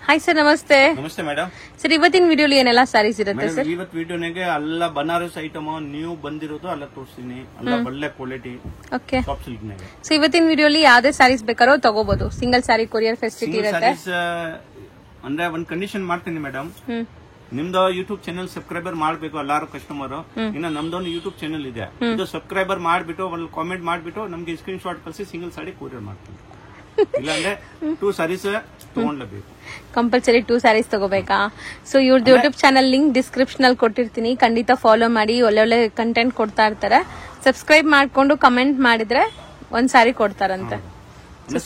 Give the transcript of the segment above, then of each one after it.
Hi sir, ನಮಸ್ತೆ. ನಮಸ್ತೆ madam. Sir, ಇವತ್ತಿನ ವಿಡಿಯೋಲಿ ಏನೆಲ್ಲ ಸ್ಯಾರೀಸ್ ಇರುತ್ತೆ ಸರ್? ಇವತ್ತು ವಿಡಿಯೋನಾಗೆ ಎಲ್ಲ ಬನಾರಸ್ ಐಟಮ್ ನ್ಯೂ ಬಂದಿರೋದು ಎಲ್ಲ ತೋರಿಸ್ತೀನಿ. ಎಲ್ಲ ಒಳ್ಳೆ ಕ್ವಾಲಿಟಿ ಓಕೆ. ಸಾಫ್ಟ್ ಸಿಲ್ಕ್ ನಾಗೆ. ಸೊ ಇವತ್ತಿನ ವಿಡಿಯೋಲಿ ಯಾವ್ದೇ ಸ್ಯಾರೀಸ್ ಬೇಕಾರೋ ತಗೋಬಹುದು. ಸಿಂಗಲ್ ಸ್ಯಾರಿ ಕೊರಿಯರ್ ಫೆಸಿಲಿಟಿ ಇರುತ್ತೆ. ಅಂದ್ರೆ ಒಂದ್ ಕಂಡೀಷನ್ ಮಾಡ್ತೀನಿ ಮೇಡಮ್. ನಿಮ್ದು ಯೂಟ್ಯೂಬ್ ಚಾನೆಲ್ ಸಬ್ಸ್ಕ್ರೈಬರ್ ಮಾಡ್ಬೇಕು ಎಲ್ಲಾರು ಕಸ್ಟಮರ್. ಇನ್ನ ನಮ್ದೊಂದು ಯೂಟ್ಯೂಬ್ ಚಾನೆಲ್ ಇದೆ, ಇದು ಸಬ್ಸ್ಕ್ರೈಬರ್ ಮಾಡ್ಬಿಟ್ಟು ಒಂದು ಕಾಮೆಂಟ್ ಮಾಡ್ಬಿಟ್ಟು ನಮ್ಗೆ ಸ್ಕ್ರೀನ್ ಶಾಟ್ ಕಳಿಸಿ ಸಿಂಗಲ್ ಸಾರಿ ಕೊರಿಯರ್ ಮಾಡ್ತೀನಿ. ಇಲ್ಲಾಂದ್ರೆ 2 ಸಾರೀಸ್ ತಗೊಂಡ್ಲೇಬೇಕು. ಕಂಪಲ್ಸರಿ 2 ಸ್ಯಾರೀಸ್ ತಗೋಬೇಕಾ? ಸೊ ಇವ್ರದ್ದು ಯೂಟ್ಯೂಬ್ ಚಾನಲ್ ಲಿಂಕ್ ಡಿಸ್ಕ್ರಿಪ್ಷನ್ ಅಲ್ಲಿ ಕೊಟ್ಟಿರ್ತೀನಿ, ಖಂಡಿತ ಫಾಲೋ ಮಾಡಿ. ಒಳ್ಳೆ ಕಂಟೆಂಟ್ ಕೊಡ್ತಾ ಇರ್ತಾರೆ. ಸಬ್ಸ್ಕ್ರೈಬ್ ಮಾಡ್ಕೊಂಡು ಕಮೆಂಟ್ ಮಾಡಿದ್ರೆ ಒಂದ್ ಸಾರಿ ಕೊಡ್ತಾರಂತೆ.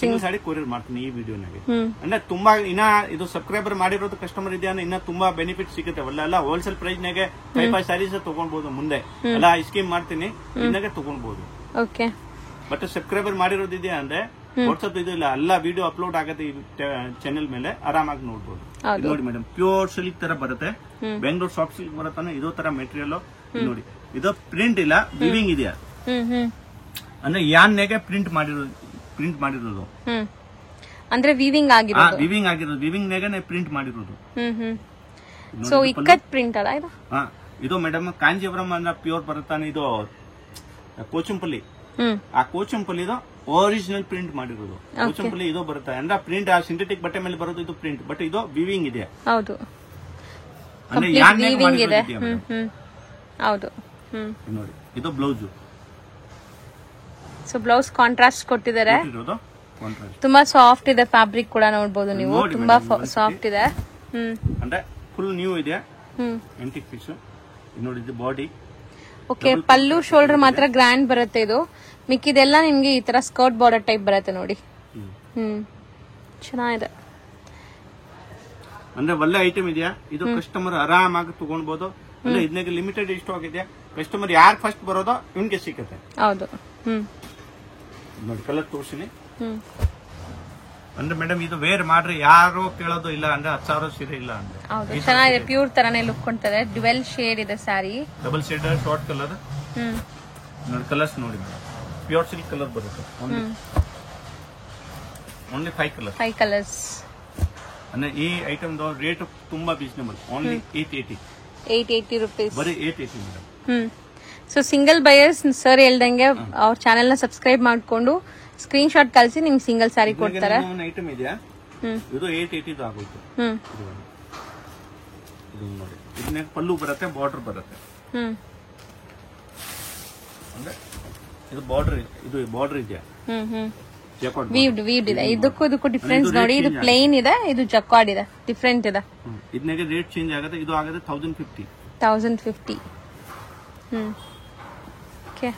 ಸಿಂಗಲ್ ಸಾರಿ ಕೊರಿಯರ್ ಮಾಡ್ತೀನಿ ಈ ವಿಡಿಯೋನಾಗೆ. ಅಂದ್ರೆ ತುಂಬಾ ಇನ್ನ ಇದು ಸಬ್ಸ್ಕ್ರೈಬರ್ ಮಾಡಿರೋದು ಕಸ್ಟಮರ್ ಇದೆಯಾ ಇನ್ನ ತುಂಬಾ ಬೆನಿಫಿಟ್ ಸಿಗುತ್ತೆ. ಒಳ್ಳೆಲ್ಲ ಹೋಲ್ಸೇಲ್ ಪ್ರೈಸ್ ನಾಗೆ 5 ಸಾರೀಸ್ ತಗೊಂಡ್ಬೋದು. ಮುಂದೆ ಎಲ್ಲ ಸ್ಕೀಮ್ ಮಾಡ್ತೀನಿ, ಇನ್ನಾಗೆ ತಗೊಂಡ್ಬೋದು. ಓಕೆ. ಬಟ್ ಸಬ್ಸ್ಕ್ರೈಬರ್ ಮಾಡಿರೋದಿದೆಯಾ ಅಂದ್ರೆ ವಾಟ್ಸ್ಆಪ್ ಇದು ಇಲ್ಲ, ಎಲ್ಲ ವಿಡಿಯೋ ಅಪ್ಲೋಡ್ ಆಗುತ್ತೆ ಈ ಚಾನೆಲ್ ಮೇಲೆ, ಆರಾಮಾಗಿ ನೋಡ್ಬೋದು. ನೋಡಿ ಮೇಡಮ್, ಪ್ಯೂರ್ ಸಿಲ್ಕ್ ತರ ಬರುತ್ತೆ. ಬೆಂಗಳೂರು ಸಾಫ್ಟ್ ಸಿಲ್ಕ್ ಬರುತ್ತಾನೆ ಇದೋ ತರ ಮೆಟೀರಿಯಲ್. ನೋಡಿ, ಇದು ಪ್ರಿಂಟ್ ಇಲ್ಲ, ವಿವಿಂಗ್ ಇದೆಯಾ ಅಂದ್ರೆ ಯಾನ್ ನಾಗೆ ಪ್ರಿಂಟ್ ಮಾಡಿರೋದು ಅಂದ್ರೆ ವಿವಿಂಗ್ ಆಗಿರೋದು. ವಿವಿಂಗ್ ನಾಗೆ ಪ್ರಿಂಟ್ ಮಾಡಿರೋದು. ಸೊ ಇಕ್ಕತ್ ಪ್ರಿಂಟ್ ಅಲ್ಲ ಇದು? ಇದು ಮೇಡಮ್ ಕಾಂಜೀವರಂ ಅಂದ್ರೆ ಪ್ಯೂರ್ ಬರುತ್ತಾನೆ. ಇದು ಕೋಚಂಪಲ್ಲಿ, ಆ ಕೋಚಂಪಲ್ಲಿದು ಒರಿಜಿನಲ್ ಪ್ರಿಂಟ್ ಮಾಡಿರೋದು. ಕೋಚಂಪಲ್ಲಿ ಇದು ಬರುತ್ತೆ ಅಂದ್ರೆ ಪ್ರಿಂಟ್ ಆ ಸಿಂಥೆಟಿಕ್ ಬಟ್ಟೆ ಮೇಲೆ ಬರೋದು ಇದು ಪ್ರಿಂಟ್. ಬಟ್ ಇದು ವಿವಿಂಗ್ ಇದೆ. ಹೌದು, ಅಂದ್ರೆ ವಿವಿಂಗ್ ಇದೆ. ಹೌದು. ನೋಡಿ, ಇದು ಬ್ಲೌಸ್. ಸೊ ಬ್ಲೌಸ್ ಕಾಂಟ್ರಾಸ್ಟ್ ಕೊಟ್ಟಿದ್ದಾರೆ. ತುಂಬಾ ಸಾಫ್ಟ್ ಇದೆ, ಫ್ಯಾಬ್ರಿಕ್ ಕೂಡ ನೋಡಬಹುದು ನೀವು. ತುಂಬಾ ಸಾಫ್ಟ್ ಇದೆ. ಅಂದ್ರೆ ಫುಲ್ ನ್ಯೂ ಇದೆ. ಎಂಟಿಕ್ ಪೀಸ್ ನೋಡಿ. ಇದು ಬಾಡಿ. ಓಕೆ. ಪಲ್ಲು ಶೋಲ್ಡರ್ ಮಾತ್ರ ಗ್ರ್ಯಾಂಡ್ ಬರುತ್ತೆ. ಇದು ಮಿಕ್ಕಿದೆಲ್ಲ ನಿಮ್ಗೆ ಈ ತರ ಸ್ಕರ್ಟ್ ಬಾರ್ಡರ್ ಟೈಪ್ ಬರುತ್ತೆ ನೋಡಿ. ಚೆನ್ನಾಗಿದೆ. ಅಂದ್ರೆ ಒಳ್ಳೆ ಐಟಮ್ ಇದೆಯಾ, ಇದು ಕಸ್ಟಮರ್ ಆರಾಮಾಗಿ ತಗೊಳ್ಬಹುದು. ಅಂದ್ರೆ ಇದಕ್ಕೆ ಲಿಮಿಟೆಡ್ ಸ್ಟಾಕ್ ಇದೆ. ಕಸ್ಟಮರ್ ಯಾರು ಫಸ್ಟ್ ಬರೋದೋ ಇವ್ನಿಗೆ ಸಿಕ್ಕತ್ತೆ. ಹೌದು. ನೋಡಿ, ಕಲರ್ ತೋರಿಸಿನಿ. ಅಂದ್ರೆ ಮೇಡಮ್ ಇದು ವೇರ್ ಮಾಡ್ರಿ ಯಾರು ಕೇಳೋದು ಇಲ್ಲ. ಅಂದ್ರೆ 10,000 ಸೀರೆ ಇಲ್ಲ ಅಂದ್ರೆ. ಹೌದು, ಚೆನ್ನಾಗಿದೆ. ಪ್ಯೂರ್ ತರಾನೇ ಲುಕ್ ಕೊಡ್ತದೆ. ಡ್ಯುವೆಲ್ ಶೇಡ್ ಇದೆ sari. Double shade short colour. ನೋಡಿ ಕಲರ್ಸ್ ನೋಡಿ ಮೇಡಮ್, ಪ್ಯೂರ್ ಸಿಲ್ಕ್ ಕಲರ್ ಬರುತ್ತೆ. Only 5 colours. ಅಂದ್ರೆ ಈ ಐಟಮ್ ರೇಟ್ ತುಂಬಾ ರೀಸನಬಲ್. Only 880 rupees. ಬರೀ 880 madam. So single buyers sir ಹೇಳ್ದಂಗೆ ಅವ್ರ ಚಾನೆಲ್ ನ ಸಬ್ಸ್ಕ್ರೈಬ್ ಮಾಡ್ಕೊಂಡು ಸ್ಕ್ರೀನ್ ಶಾಟ್ ಕಳಿಸಿ ನಿಮ್ಗೆ ಸಿಂಗಲ್ ಸ್ಯಾರಿ ಕೊಡ್ತಾರೆ. ಐಟಮ್ ಇದೆಯಾ, ಇದು 880 ಆಗೋಯ್ತು. ಇದು ನೋಡಿ, ಇದನ್ನ ಪಲ್ಲು ಬರುತ್ತೆ, ಬಾರ್ಡರ್ ಬರುತ್ತೆ. ಅಂದ್ರೆ ಇದು ಬಾರ್ಡರ್ ಇದೆಯಾ, ವೀವ್ಡ್ ಇದೆ. ಇದಕ್ಕೂ ಡಿಫ್ರೆನ್ಸ್ ನೋಡಿ. ಇದು ಪ್ಲೇನ್ ಇದೆ, ಇದು ಜಕ್ವಾರ್ಡ್ ಇದೆ, ಡಿಫ್ರೆಂಟ್ ಇದೆ. ಇದನ್ನಾಗೆ ರೇಟ್ ಚೇಂಜ್ ಆಗುತ್ತೆ. ಇದು ಆಗುತ್ತೆ 1050. ಓಕೆ,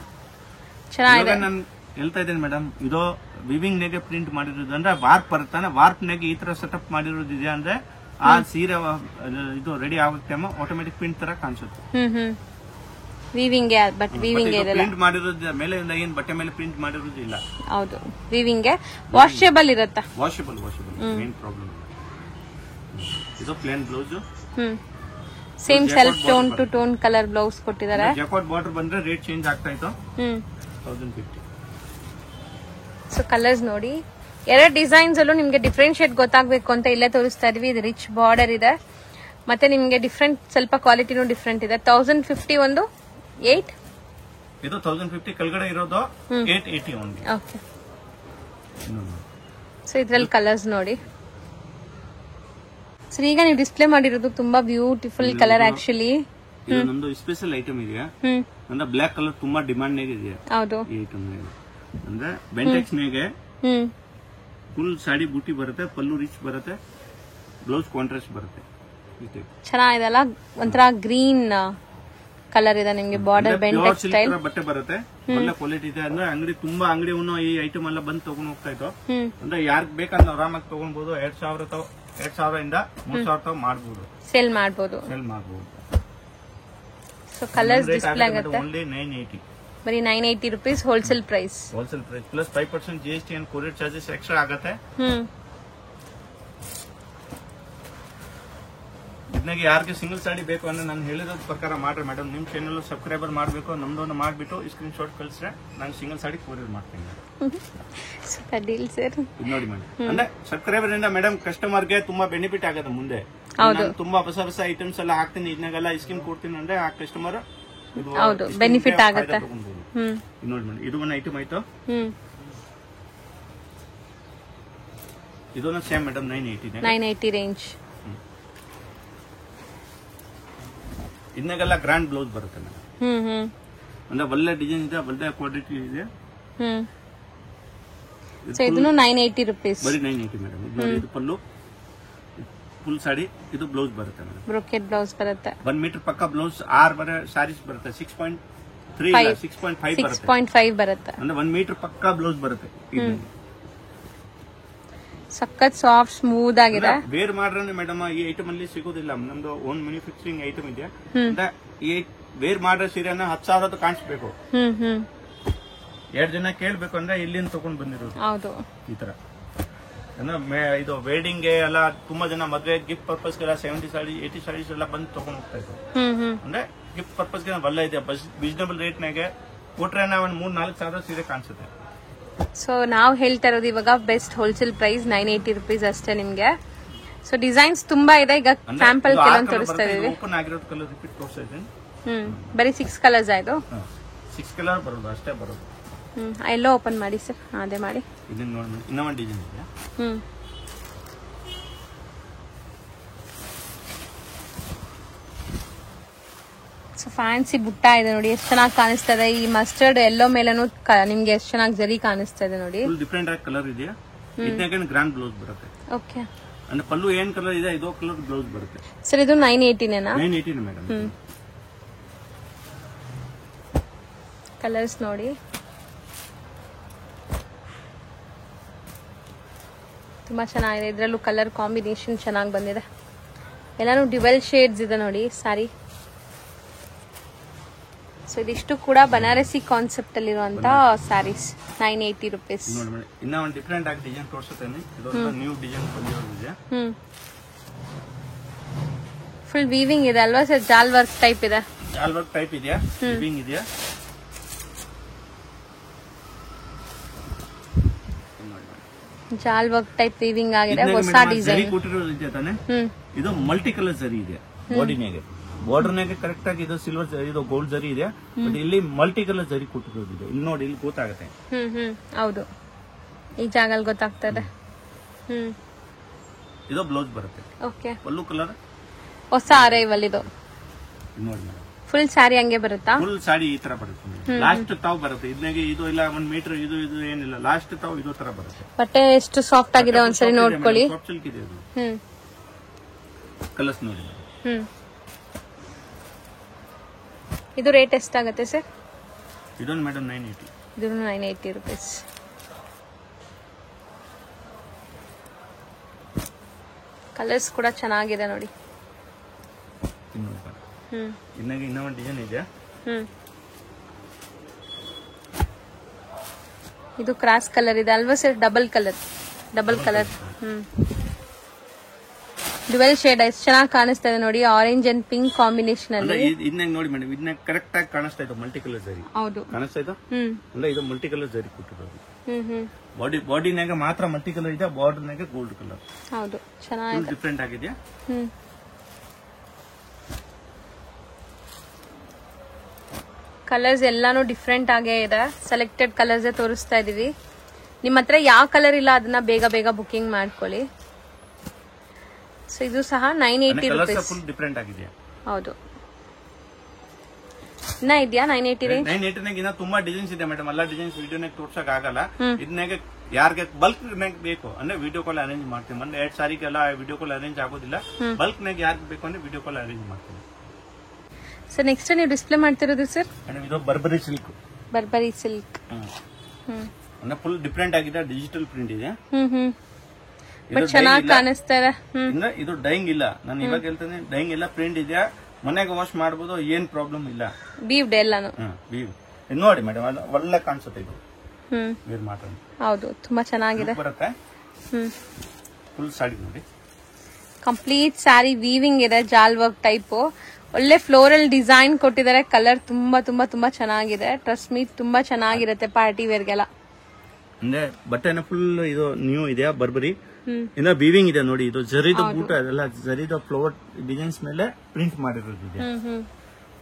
ಚೆನ್ನಾಗಿದೆ. ನಾನು ಹೇಳ್ತಾ ಇದ್ದೇನೆ ಮೇಡಮ್, ಇದು ವಿವಿಂಗ್ ನಾಗೆ ಪ್ರಿಂಟ್ ಮಾಡಿರೋದು. ಅಂದ್ರೆ ವಾರ್ಪ್ ಬರುತ್ತಾನೆ, ವಾರ್ಪ್ ನಾಗೆ ಈ ತರ ಸೆಟಪ್ ಮಾಡಿರೋದಿದೆ. ಅಂದ್ರೆ ಆ ಸೀರೆ ಇದು ರೆಡಿ ಆಗೋ ಟೈಮ್ ಆಟೋಮೆಟಿಕ್ ಪ್ರಿಂಟ್ ತರ ಕಾಣಿಸುತ್ತೆ. ವೀವಿಂಗ್ ಪ್ರಿಂಟ್ ಮಾಡಿರೋದು ಮೇಲೆ ಏನ್ ಬಟ್ಟೆ ಮೇಲೆ ಪ್ರಿಂಟ್ ಮಾಡಿರೋದು ಇಲ್ಲ. ಹೌದು, ವೀವಿಂಗ್ ವಾಷಬಲ್ ಇರುತ್ತೆ. Washable main problem. ಇದು plain blouse. Same self tone to tone colour blouse ಕೊಟ್ಟಿದ್ದಾರೆ. ಜಾಕಾರ್ಡ್ ಬಾರ್ಡರ್ ಬಂದ್ರೆ ರೇಟ್ ಚೇಂಜ್ ಆಗ್ತಾ ಇತ್ತು. 1050. ಸೊ ಕಲರ್ಸ್ ನೋಡಿ, 2 ಡಿಸೈನ್ಸ್ ಅಲ್ಲೂ ನಿಮ್ಗೆ ಡಿಫ್ರೆನ್ಶಿಯೇಟ್ ಗೊತ್ತಾಗಬೇಕು ಅಂತ ಇಲ್ಲೇ ತೋರಿಸ್ತಾ ಇದೀವಿ. ಇದು ರಿಚ್ ಬಾರ್ಡರ್ ಇದೆ, ಮತ್ತೆ ನಿಮ್ಗೆ ಡಿಫ್ರೆಂಟ್ ಸ್ವಲ್ಪ ಕ್ವಾಲಿಟಿನೂ ಡಿಫ್ರೆಂಟ್ ಇದೆ. 1050 ಒಂದು 8. ಇದು 1050 ಕೆಳಗಡೆ ಇರೋದು 880 ಓನ್ಲಿ. ಓಕೆ. ಸೊ ಇದ್ರಲ್ಲಿ ಕಲರ್ಸ್ ನೋಡಿ. ಸರ್, ಈಗ ನೀವು ಡಿಸ್ಪ್ಲೇ ಮಾಡಿರೋದು ತುಂಬಾ ಬ್ಯೂಟಿಫುಲ್ ಕಲರ್. ಆಕ್ಚುಲಿ ಇದು ನಮ್ದು ಸ್ಪೆಷಲ್ ಐಟಮ್ ಇದೆಯಾ, ಅಂದ್ರೆ ಬ್ಲಾಕ್ ಕಲರ್ ತುಂಬಾ ಡಿಮಾಂಡ್ ನಾಗ ಇದೆಯಾ. ಹೌದು. ಈ ಐಟಮ್ ಅಂದ್ರೆ ಬೆಂಟೆಕ್ಸ್ ನಾಗೆ ಫುಲ್ ಸಾಡಿ ಬೂಟಿ ಬರುತ್ತೆ, ಪಲ್ಲು ರಿಚ್ ಬರುತ್ತೆ, ಬ್ಲೌಸ್ ಕಾಂಟ್ರಾಸ್ಟ್ ಬರುತ್ತೆ. ಚೆನ್ನಾಗಿದೆ ಅಲ್ಲ, ಒಂಥರ ಗ್ರೀನ್ ಕಲರ್ ಇದೆ ನಿಮ್ಗೆ. ಬಾರ್ಡರ್ ಬೆಂಟೆಕ್ಸ್ ಸ್ಟೈಲ್ ಬಟ್ಟೆ ಬರುತ್ತೆ, ಒಳ್ಳೆ ಕ್ವಾಲಿಟಿ ಇದೆ. ಅಂದ್ರೆ ಅಂಗಡಿ ತುಂಬಾ ಅಂಗಡಿ ಈ ಐಟಮ್ ಎಲ್ಲ ಬಂದು ತಗೊಂಡ್ ಹೋಗ್ತಾ ಇತ್ತು. ಅಂದ್ರೆ ಯಾರ್ಗ್ ಬೇಕಂದ್ರೆ ಆರಾಮಾಗಿ ತಗೊಳ್ಬಹುದು. 2,000 ಇಂದ 3,000 ಮಾಡಬಹುದು, ಸೇಲ್ ಮಾಡಬಹುದು. ಸೊ ಕಲರ್ಸ್ ಡಿಸ್ಪ್ಲೇ ಆಗುತ್ತೆ. ಓನ್ಲಿ 980. ಬರೀ 980 rupees wholesale price. Plus 5% GST and courier charges extra ಆಗುತ್ತೆ. ಇದನ್ನಾಗ ಯಾರಿಗೆ ಸಿಂಗಲ್ ಸಾಡಿ ಬೇಕು ಅಂದ್ರೆ ನಾನು ಹೇಳಿದ ಪ್ರಕಾರ ಮಾಡ್ರಿ ಮೇಡಮ್. ನಿಮ್ ಚಾನಲ್ ಸಬ್ಸ್ಕ್ರೈಬರ್ ಮಾಡಬೇಕು, ನಮ್ದೊಂದು ಮಾಡ್ಬಿಟ್ಟು ಸ್ಕ್ರೀನ್ ಶಾಟ್ ಕಳಿಸ್ರೆ ನಾನು ಸಿಂಗಲ್ ಸಾಡಿ ಕೊರಿಯರ್ ಮಾಡ್ತೀನಿ. ಇದು ನೋಡಿ ಮೇಡಮ್, ಅಂದ್ರೆ ಸಬ್ಸ್ಕ್ರೈಬರ್ ಇಂದ ಮೇಡಮ್ ಕಸ್ಟಮರ್ಗೆ ತುಂಬಾ ಬೆನಿಫಿಟ್ ಆಗುತ್ತೆ ಮುಂದೆ. ತುಂಬಾ ಹೊಸ ಹೊಸ ಐಟಮ್ಸ್ ಎಲ್ಲ ಹಾಕ್ತೀನಿ, ಇದನ್ನೆಲ್ಲ ಸ್ಕೀಮ್ ಕೊಡ್ತೀನಿ ಅಂದ್ರೆ ಆ ಕಸ್ಟಮರ್ ಬೆನಿಫಿಟ್ ಆಗುತ್ತೆ. ನೋಡಿ ಮೇಡಮ್, ಇದು ಒಂದು ಐಟಮ್ ಆಯ್ತು. ಇದೊಂದು ಸೇಮ್ ಮೇಡಮ್ 980 ರೇಂಜ್. ಇದನ್ನೆಲ್ಲ ಗ್ರ್ಯಾಂಡ್ ಬ್ಲೌಸ್ ಬರುತ್ತೆ ಮೇಡಮ್. ಅಂದ್ರೆ ಒಳ್ಳೆ ಡಿಸೈನ್ ಇದೆ, ಒಳ್ಳೆ ಕ್ವಾಲಿಟಿ ಇದೆ. ಇದನ್ನು 980 ರೂಪೀಸ್. ಬರೀ 980 ಮೇಡಮ್. ಇದು ನೋಡಿ, ಇದು ಪಲ್ಲು ಫುಲ್ ಸಾಡಿ, ಇದು ಬ್ಲೌಸ್ ಬರುತ್ತೆ ಮೇಡಮ್. ಬ್ರೊಕೆಟ್ ಬ್ಲೌಸ್ ಬರುತ್ತೆ. 1 ಮೀಟರ್ ಪಕ್ಕ ಬ್ಲೌಸ್ 6 ಸಾರೀಸ್ ಬರುತ್ತೆ. 6.5 ಬರುತ್ತೆ. ಅಂದ್ರೆ 1 ಮೀಟರ್ ಪಕ್ಕ ಬ್ಲೌಸ್ ಬರುತ್ತೆ. ಸಖತ್ ಸಾಫ್ಟ್ ಸ್ಮೂತ್ ಆಗಿದೆ. ವೇರ್ ಮಾಡ್ರೆ ಮೇಡಮ್ ಈ ಐಟಮ್ ಅಲ್ಲಿ ಸಿಗೋದಿಲ್ಲ. ನಮ್ದು ಓನ್ ಮ್ಯಾನುಫ್ಯಾಕ್ಚರಿಂಗ್ ಐಟಮ್ ಇದೆ. ಈ ವೇರ್ ಮಾಡ್ರೆ ಸೀರೆನ 10,000 ಕಾಣಿಸ್ಬೇಕು. 2 ಜನ ಕೇಳ್ಬೇಕು ಅಂದ್ರೆ ಇಲ್ಲಿಂದ ತಗೊಂಡ್ ಬಂದಿರೋದು. ಹೌದು, ಈ ತರ ಇದು ವೆಡ್ಡಿಂಗ್ ಗೆ ಎಲ್ಲ ತುಂಬಾ ಜನ ಮದ್ವೆ ಗಿಫ್ಟ್ ಪರ್ಪಸ್ ಗೆಲ್ಲ 70 ಸಾಡಿ 80 ಸಾರೀಸ್ ಎಲ್ಲ ಬಂದು ತಗೊಂಡ್ ಹೋಗ್ತಾ ಇದ್ರು. ಅಂದ್ರೆ ಗಿಫ್ಟ್ ಪರ್ಪಸ್ ಗೆ ಒಳ್ಳೆ ಇದೆ. ರೀಸನಬಲ್ ರೇಟ್ ನಾಗೆ ಕೊಟ್ರೆ ಒಂದ್ 3-4 ಸಾವಿರ ಸೀರೆ ಕಾಣಿಸುತ್ತೆ. ಸೊ ನಾವು ಹೇಳ್ತಾ ಇರೋದು ಇವಾಗ ಬೆಸ್ಟ್ ಹೋಲ್ಸೇಲ್ ಪ್ರೈಸ್ 980 ರೂಪೀಸ್ ಅಷ್ಟೇ ನಿಮ್ಗೆ. ಸೊ ಡಿಸೈನ್ಸ್ ತುಂಬಾ ಇದೆ. ಈಗ ಸ್ಯಾಂಪಲ್ ಕೆಲವೊಂದು ತೋರಿಸ್ತಾ ಇದೀವಿ. ಓಪನ್ ಆಗಿರೋದು ಕಲರ್ ರಿಪೀಟ್ ತೋರಿಸ್ತಾ ಇದ್ದೀನಿ. ಬರೀ 6 ಕಲರ್ಸ್ ಆಯ್ತು. 6 ಕಲರ್ ಬರೋದು ಅಷ್ಟೇ ಬರೋದು. ಎಲ್ಲೋ ಓಪನ್ ಮಾಡಿ ಸರ್. ಅದೇ ಮಾಡಿ. ಇದನ್ನ ನೋಡಿ, ಇನ್ನೊಂದು ಡಿಸೈನ್ ಇದೆ. ಸೊ ಫ್ಯಾನ್ಸಿ ಬುಟ್ಟ ಇದೆ ನೋಡಿ, ಎಷ್ಟು ಚೆನ್ನಾಗಿ ಕಾಣಿಸ್ತಾ ಇದೆ. ಈ ಮಸ್ಟರ್ಡ್ ಎಲ್ಲೋ ಮೇಲೂ ನಿಮ್ಗೆ ಎಷ್ಟು ಚೆನ್ನಾಗಿ ಜರಿ ಕಾಣಿಸ್ತಾ ಇದೆ ನೋಡಿ. ಡಿಫ್ರೆಂಟ್ ಆಗಿ ಕಲರ್ ಇದೆಯಾ. ಇದಕ್ಕೆ ಗ್ರ್ಯಾಂಡ್ ಬ್ಲೌಸ್ ಬರುತ್ತೆ. ಓಕೆ. ಅಂದ್ರೆ ಪಲ್ಲು ಏನ್ ಕಲರ್ ಇದೆ ಇದೋ ಕಲರ್ ಬ್ಲೌಸ್ ಬರುತ್ತೆ. ಸರ್ ಇದು 980ನೇನಾ? 980 ಮೇಡಮ್. ಕಲರ್ಸ್ ನೋಡಿ, ತುಂಬಾ ಚೆನ್ನಾಗಿದೆ. ಇದ್ರಲ್ಲೂ ಕಲರ್ ಕಾಂಬಿನೇಷನ್ ಚೆನ್ನಾಗಿ ಬಂದಿದೆ. ಎಲ್ಲಾನು ಡ್ಯುವೆಲ್ ಶೇಡ್ಸ್ ಇದೆ ನೋಡಿ ಸಾರಿ. ಸೊ ಇದಿಷ್ಟು ಕೂಡ ಬನಾರಸಿ ಕಾನ್ಸೆಪ್ಟ್ ಅಲ್ಲಿರುವಂತ ಸ್ಯಾರೀಸ್. 980 ರೂಪೀಸ್. ಇನ್ನ ಒಂದು ಡಿಫರೆಂಟ್ ಆಗಿ ಡಿಸೈನ್ ತೋರಿಸುತ್ತೇನೆ. ಇದೊಂದು ನ್ಯೂ ಡಿಸೈನ್ ಬಂದಿರೋದಿದೆ. ಫುಲ್ ವೀವಿಂಗ್ ಇದೆ ಅಲ್ವಾ ಸರ್? ಜಾಲ್ ವರ್ಕ್ ಟೈಪ್ ಇದೆ. ಜಾಲ್ ವರ್ಕ್ ಟೈಪ್ ಇದೆಯಾ? ವೀವಿಂಗ್ ಇದೆಯಾ? ಜಾಲ್ ವರ್ಕ್ ಟೈಪ್ ವೀವಿಂಗ್ ಆಗಿದೆ. ಹೊಸ ಡಿಸೈನ್ ಕೊಟ್ಟಿರೋದಿದೆ ತಾನೆ. ಇದು ಮಲ್ಟಿ ಕಲರ್ ಜರಿ ಇದೆ ಬಾಡಿನಾಗೆ. ಬಾರ್ಡರ್ನಾಗೆ ಕರೆಕ್ಟ್ ಆಗಿ ಇದು ಸಿಲ್ವರ್ ಇದು ಗೋಲ್ಡ್ ಜರಿ ಇದೆ. ಬಟ್ ಇಲ್ಲಿ ಮಲ್ಟಿ ಕಲರ್ ಜರಿ ಕೊಟ್ಟಿರೋದಿದೆ. ಇಲ್ಲಿ ನೋಡಿ, ಇಲ್ಲಿ ಗೊತ್ತಾಗುತ್ತೆ. ಹೌದು, ಈ ಜಾಗಲ್ಲಿ ಗೊತ್ತಾಗ್ತದೆ. ಇದು ಬ್ಲೌಸ್ ಬರುತ್ತೆ. ಓಕೆ. ಪಲ್ಲು ಕಲರ್ ಹೊಸ ಅರೈವಲ್ ಇದು. ನೋಡಿ ಫುಲ್ ಸ್ಯಾರಿ ಹಂಗೆ ಬರುತ್ತಾ? ಫುಲ್ ಸಾಡಿ ಈ ತರ ಬರುತ್ತೆ. ಲಾಸ್ಟ್ ತಾವ್ ಬರುತ್ತೆ. ಇದನ್ನಾಗೆ ಇದು ಇಲ್ಲ 1 ಮೀಟರ್ ಇದು ಏನಿಲ್ಲ. ಲಾಸ್ಟ್ ತಾವ್ ಇದು ತರ ಬರುತ್ತೆ. ಬಟ್ಟೆ ಎಷ್ಟು ಸಾಫ್ಟ್ ಆಗಿದೆ ಒಂದ್ಸರಿ ನೋಡ್ಕೊಳ್ಳಿ. ಸಾಫ್ಟ್ ಸಿಲ್ಕ್ ಇದೆ ಇದು. ಕಲರ್ಸ್ ನೋಡಿ. ಇದು ರೇಟ್ ಎಷ್ಟಾಗುತ್ತೆ ಸರ್? ಇದೊಂದು ಮೇಡಮ್ 980. ಇದು 980 ರೂಪೀಸ್. ಕಲರ್ಸ್ ಕೂಡ ಚೆನ್ನಾಗಿದೆ ನೋಡಿ. ಇನ್ನಾಗ ಇನ್ನೊಂದು ಡಿಸೈನ್ ಇದೆ. ಇದು ಕ್ರಾಸ್ ಕಲರ್ ಇದೆ ಅಲ್ವಾ sir? Double colour. Dual shade ಎಷ್ಟು ಚೆನ್ನಾಗಿ ಕಾಣಿಸ್ತಾ ಇದೆ ನೋಡಿ. ಆರೆಂಜ್ ಅಂಡ್ ಪಿಂಕ್ ಕಾಂಬಿನೇಷನ್ ಅಲ್ಲಿ. ಇದನ್ನ ನೋಡಿ ಮೇಡಮ್, ಇದನ್ನ ಕರೆಕ್ಟ್ ಆಗಿ ಕಾಣಿಸ್ತಾ ಇದೆ. ಮಲ್ಟಿ ಕಲರ್ ಜರಿ. ಹೌದು, ಕಾಣಿಸ್ತಾ ಇದೆ. ಅಂದ್ರೆ ಇದು ಮಲ್ಟಿ ಕಲರ್ ಜರಿ ಕೊಟ್ಟಿರೋದು. ಬಾಡಿನಾಗ ಮಾತ್ರ ಮಲ್ಟಿ ಕಲರ್ ಇದೆ, ಬಾರ್ಡರ್ನಾಗ ಗೋಲ್ಡ್ ಕಲರ್. ಹೌದು, ಚೆನ್ನಾಗಿದೆ. ಡಿಫ್ರೆಂಟ್ ಆಗಿದೆಯಾ? ಕಲರ್ಸ್ ಎಲ್ಲಾನು ಡಿಫ್ರೆಂಟ್ ಆಗೇ ಇದೆ. ಸೆಲೆಕ್ಟೆಡ್ ಕಲರ್ಸ್ ತೋರಿಸ್ತಾ ಇದೀವಿ. ನಿಮ್ಮ ಹತ್ರ ಯಾವ ಕಲರ್ ಇಲ್ಲ ಅದನ್ನ ಬೇಗ ಬೇಗ ಬುಕಿಂಗ್ ಮಾಡ್ಕೊಳ್ಳಿ. ಸೊ ಇದು ಸಹ 980 ರೂಪೀಸ್. ಡಿಫ್ರೆಂಟ್ ಆಗಿದೆಯಾ? ಹೌದು. ಇನ್ನ ಇದೆಯಾ 980 ರೇಂಜ್? 980 ಇನ್ನ ತುಂಬಾ ಡಿಸೈನ್ಸ್ ಇದೆ ಮೇಡಮ್. ಎಲ್ಲ ಡಿಸೈನ್ಸ್ ವಿಡಿಯೋನಾಗ ತೋರ್ಸಕ್ ಆಗಲ್ಲ. ಇದನ್ನಾಗ ಯಾರಿಗೆ ಬಲ್ಕ್ ನಾಗ ಬೇಕು ಅಂದ್ರೆ ವಿಡಿಯೋ ಕಾಲ್ ಅರೇಂಜ್ ಮಾಡ್ತೀವಿ. ಅಂದ್ರೆ 2 ಸಾರಿಗೆಲ್ಲ ವಿಡಿಯೋ ಕಾಲ್ ಅರೇಂಜ್ ಆಗೋದಿಲ್ಲ. ಬಲ್ಕ್ ನಾಗ ಯಾರಿಗೆ ಬೇಕು ಅಂದ್ರೆ ವಿಡಿಯೋ ಕಾಲ್ ಅರೇಂಜ್ ಮಾಡ್ತೀವಿ. ಸರ್ ನೆಕ್ಸ್ಟ್ ನೀವು ಡಿಸ್ಪ್ಲೇ ಮಾಡ್ತಿರೋದು ಸರ್? ಇದು ಬರ್ಬರಿ ಸಿಲ್ಕ್. ಬರ್ಬರಿ ಸಿಲ್ಕ್ ಅಂದ್ರೆ ಫುಲ್ ಡಿಫ್ರೆಂಟ್ ಆಗಿದೆ. ಡಿಜಿಟಲ್ ಪ್ರಿಂಟ್ ಇದೆ. ಬಟ್ ಚೆನ್ನಾಗಿ ಕಾಣಿಸ್ತಾ ಇದೆ. ಇದು ಡೈಯಿಂಗ್ ಇಲ್ಲ. ನಾನು ಇವಾಗ ಹೇಳ್ತೇನೆ, ಡೈಯಿಂಗ್ ಇಲ್ಲ, ಪ್ರಿಂಟ್ ಇದೆಯಾ, ಮನೆಗೆ ವಾಶ್ ಮಾಡಬಹುದು, ಏನ್ ಪ್ರಾಬ್ಲಮ್ ಇಲ್ಲ. ಬೀವ್ಡ್ ಎಲ್ಲಾನು. ಬೀವ್ ನೋಡಿ ಮೇಡಮ್, ಒಳ್ಳೆ ಕಾಣಿಸುತ್ತೆ ಇದು. ಹೌದು, ತುಂಬಾ ಚೆನ್ನಾಗಿದೆ. ಬರುತ್ತೆ. ಫುಲ್ ಸಾಡಿ ನೋಡಿ. ಕಂಪ್ಲೀಟ್ ಸ್ಯಾರಿ ವೀವಿಂಗ್ ಇದೆ, ಜಾಲ್ ವರ್ಕ್ ಟೈಪ್. ಒಳ್ಳೆ ಫ್ಲೋರಲ್ ಡಿಸೈನ್ ಕೊಟ್ಟಿದ್ದಾರೆ. ಕಲರ್ ತುಂಬಾ ತುಂಬಾ ತುಂಬಾ ಚೆನ್ನಾಗಿದೆ. ಟ್ರಸ್ಟ್ ಮೀ, ತುಂಬಾ ಚೆನ್ನಾಗಿರುತ್ತೆ ಪಾರ್ಟಿ ವೇರ್ಗೆಲ್ಲ. ಅಂದ್ರೆ ಬಟ್ಟೆನ ಫುಲ್ ಇದು ನ್ಯೂ ಇದೆ, ಬರ್ಬರಿ. ಇನ್ನ ವೀವಿಂಗ್ ಇದೆ ನೋಡಿ. ಇದು ಜರಿದ ಬೂಟ ಅದೆಲ್ಲ ಜರಿದ ಫ್ಲವರ್ ಡಿಸೈನ್ಸ್ ಮೇಲೆ ಪ್ರಿಂಟ್ ಮಾಡಿರೋದಿದೆ.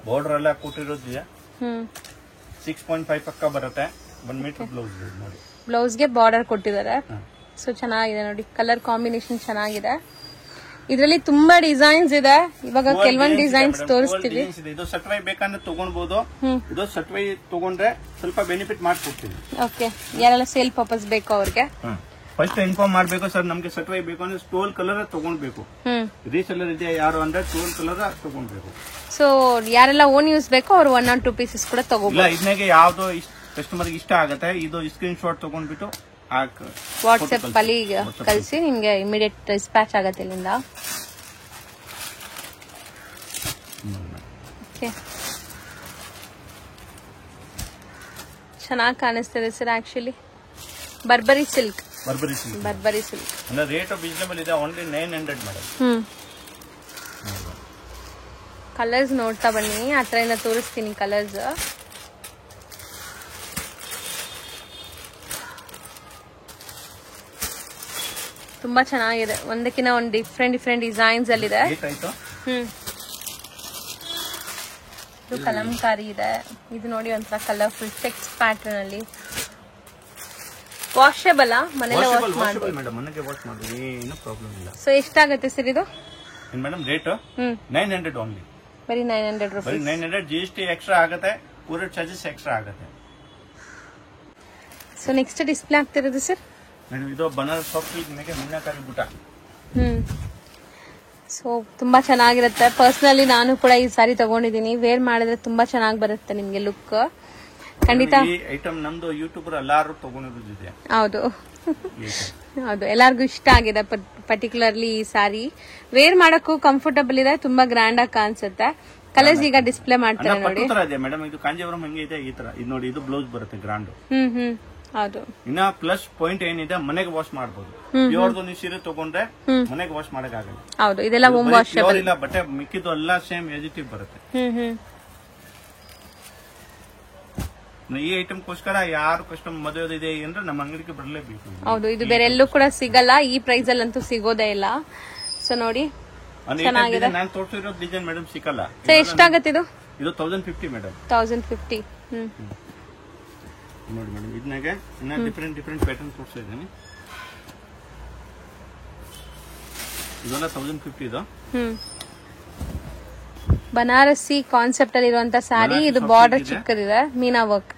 ಬಾರ್ಡರ್ ಎಲ್ಲ ಕೊಟ್ಟಿರೋದಿದೆ. 6.5 ಪಕ್ಕ ಬರುತ್ತೆ. 1 ಮೀಟರ್ ಬ್ಲೌಸ್ ನೋಡಿ. ಬ್ಲೌಸ್ಗೆ ಬಾರ್ಡರ್ ಕೊಟ್ಟಿದ್ದಾರೆ. ಸೊ ಚೆನ್ನಾಗಿದೆ ನೋಡಿ, ಕಲರ್ ಕಾಂಬಿನೇಷನ್ ಚೆನ್ನಾಗಿದೆ. ಇದರಲ್ಲಿ ತುಂಬಾ ಡಿಸೈನ್ಸ್ ಇದೆ. ಇವಾಗ ಕೆಲವೊಂದು ಡಿಸೈನ್ಸ್ ತೋರಿಸ್ತೀವಿ. ಇದು ಸಟ್ವೈ ಬೇಕಂದ್ರೆ ತಗೊಳ್ಬಹುದು. ಇದು ಸಟ್ವೈ ತಗೊಂಡ್ರೆ ಸ್ವಲ್ಪ ಬೆನಿಫಿಟ್ ಮಾಡ್ಕೊಡ್ತೀವಿ. ಓಕೆ, ಯಾರೆಲ್ಲ ಸೇಲ್ ಪರ್ಪಸ್ ಬೇಕು ಅವ್ರಿಗೆ ಫಸ್ಟ್ ಇನ್ಫಾರ್ಮ್ ಮಾಡ್ಬೇಕು, ಸರ್ ನಮ್ಗೆ ಸಟ್ವೈ ಬೇಕು ಅಂದ್ರೆ ಸ್ಟೋಲ್ ಕಲರ್ ತಗೊಂಡ್ಬೇಕು. ರೀಸೆಲ್ಲರ್ ಇದೆ ಯಾರು ಅಂದ್ರೆ ಸ್ಟೋಲ್ ಕಲರ್ ತಗೊಂಡ್ಬೇಕು. ಸೊ ಯಾರೆಲ್ಲ ಓನ್ ಯೂಸ್ ಬೇಕೋ ಅವ್ರು 1 or 2 ಪೀಸಸ್ ಕೂಡ ತಗೋಬಹುದು. ಇದನ್ನಾಗೆ ಯಾವ್ದು ಕಸ್ಟಮರ್ ಇಷ್ಟ ಆಗುತ್ತೆ ಇದು ಸ್ಕ್ರೀನ್ ಶಾಟ್ ತಗೊಂಡ್ಬಿಟ್ಟು ವಾಟ್ಸ್ಆಪ್ ಅಲ್ಲಿ ಕಳಿಸಿ, ನಿಮ್ಗೆ ಇಮಿಡಿಯೇಟ್ ಡಿಸ್ಪ್ಯಾಚ್ ಆಗತ್ತೆ ಇಲ್ಲಿಂದ. ಚೆನ್ನಾಗಿ ಕಾಣಿಸ್ತಿದೆ ಸರ್. ಆಕ್ಚುಲಿ ಬರ್ಬರಿ ಸಿಲ್ಕ್ ಅಂದ್ರೆ ರೇಟ್ ರೀಸನಬಲ್ ಇದೆ. Only 900 madam. ಕಲರ್ಸ್ ನೋಡ್ತಾ ಬನ್ನಿ, ಹತ್ರದಿಂದ ತೋರಿಸ್ತೀನಿ ಕಲರ್ಸ್. ತುಂಬಾ ಚೆನ್ನಾಗಿದೆ. ಒಂದಕ್ಕಿಂತ ಒಂದು ಡಿಫ್ರೆಂಟ್ ಡಿಸೈನ್ಸ್ ಅಲ್ಲಿ ಇದೆ. ಇದು ಕಲಂಕಾರಿ ಇದೆ. ಇದು ನೋಡಿ ಒಂಥರ ಕಲರ್ಫುಲ್ ಚೆಕ್ಸ್ ಪ್ಯಾಟರ್ನ್ ಅಲ್ಲಿ. ವಾಷಬಲ್ ಮನೆಯಲ್ಲ ವಾಶ್ ಮಾಡಬಹುದು. ಸೊ ಎಷ್ಟಾಗುತ್ತೆ ಸರ್ ಇದು ಮೇಡಮ್? Rate 900 only. ಬರೀ 900 ರೂಪಾಯಿ. 900 GST ಎಕ್ಸ್ಟ್ರಾ ಆಗುತ್ತೆ, ಕೂರಿಯರ್ ಚಾರ್ಜಸ್ ಎಕ್ಸ್ಟ್ರಾ ಆಗುತ್ತೆ. ಸೊ ನೆಕ್ಸ್ಟ್ ಡಿಸ್ಪ್ಲೇ ಆಗ್ತಿರೋದು ಸರ್ ಇದು ಬನಾರಸ್ ಸಾಫ್ಟ್ ಸಿಲ್ಕ್ ಮೇಲೆ ಮೀನಾಕಾರಿ ಬುಟ್ಟ. ಸೊ ತುಂಬಾ ಚೆನ್ನಾಗಿರುತ್ತೆ. ಪರ್ಸನಲಿ ನಾನು ಕೂಡ ಈ ಸಾರಿ ತಗೊಂಡಿದ್ದೀನಿ. ವೇರ್ ಮಾಡಿದ್ರೆ ತುಂಬಾ ಚೆನ್ನಾಗಿ ಬರುತ್ತೆ ನಿಮ್ಗೆ ಲುಕ್. ಖಂಡಿತ ಈ ಐಟಮ್ ನಮ್ದು ಯೂಟ್ಯೂಬರ್ ಎಲ್ಲಾರು ತಗೊಂಡಿರೋದಿದೆ. ಹೌದು ಹೌದು, ಎಲ್ಲಾರ್ಗು ಇಷ್ಟ ಆಗಿದೆ. ಪರ್ಟಿಕ್ಯುಲರ್ಲಿ ಈ ಸಾರಿ ವೇರ್ ಮಾಡಕ್ಕೂ ಕಂಫರ್ಟಬಲ್ ಇದೆ, ತುಂಬಾ ಗ್ರ್ಯಾಂಡ್ ಆಗಿ ಕಾಣಿಸುತ್ತೆ. ಕಲರ್ಸ್ ಈಗ ಡಿಸ್ಪ್ಲೇ ಮಾಡ್ತಾರೆ ನೋಡಿ ಮೇಡಮ್. ಇದು ಕಾಂಜೀವರಂ ಹಂಗೆ ಇದೆ, ಈ ತರ. ಇದು ನೋಡಿ, ಇದು ಬ್ಲೌಸ್ ಬರುತ್ತೆ ಗ್ರಾಂಡ್. ಹೌದು. ಇನ್ನ ಪ್ಲಸ್ ಪಾಯಿಂಟ್ ಏನಿದೆ, ಮನೆಗೆ ವಾಶ್ ಮಾಡಬಹುದು. ಪ್ಯೂರ್ದು ನೀವು ಸೀರೆ ತಗೊಂಡ್ರೆ ಮನೆಗೆ ವಾಶ್ ಮಾಡಕ್ ಆಗಲ್ಲ. ಹೌದು, ಇದೆಲ್ಲ ಹೋಮ್ ವಾಶಬಲ್ ಇಲ್ಲ. ಬಟ್ಟೆ ಮಿಕ್ಕಿದ್ದು ಎಲ್ಲ ಸೇಮ್ ಎಜಿಟಿವ್ ಬರುತ್ತೆ. ಈ ಐಟಮ್ಗೋಸ್ಕರ ಯಾರು ಕಸ್ಟಮರ್ ಮದುವೆ ಇದೆ ಅಂದ್ರೆ ನಮ್ಮ ಅಂಗಡಿಗೆ ಬರಲೇಬೇಕು. ಹೌದು, ಇದು ಬೇರೆ ಎಲ್ಲೂ ಕೂಡ ಸಿಗಲ್ಲ. ಈ ಪ್ರೈಸ್ ಅಲ್ಲಂತೂ ಸಿಗೋದೇ ಇಲ್ಲ. ಸೊ ನೋಡಿ, ಚೆನ್ನಾಗಿದೆ. ನಾನು ತೋರಿಸಿರೋ ಡಿಸೈನ್ ಮೇಡಮ್ ಸಿಕ್ಕಲ್ಲ. ಎಷ್ಟಾಗತ್ತೆ ಇದು? ಇದು 1050 ಮೇಡಮ್. 1050. ನೋಡಿ ಮೇಡಮ್, ಇದನ್ನಾಗೆ ಇನ್ನ ಡಿಫ್ರೆಂಟ್ ಪ್ಯಾಟರ್ನ್ ತೋರಿಸ್ತಾ ಇದ್ದೀನಿ. ಇದೆಲ್ಲ 1050 ಇದು. ಬನಾರಸಿ ಕಾನ್ಸೆಪ್ಟ್ ಅಲ್ಲಿ ಇರುವಂತ ಸ್ಯಾರಿ. ಇದು ಬಾರ್ಡರ್ ಚಿಕ್ಕದಿದೆ, ಮೀನಾ ವರ್ಕ್.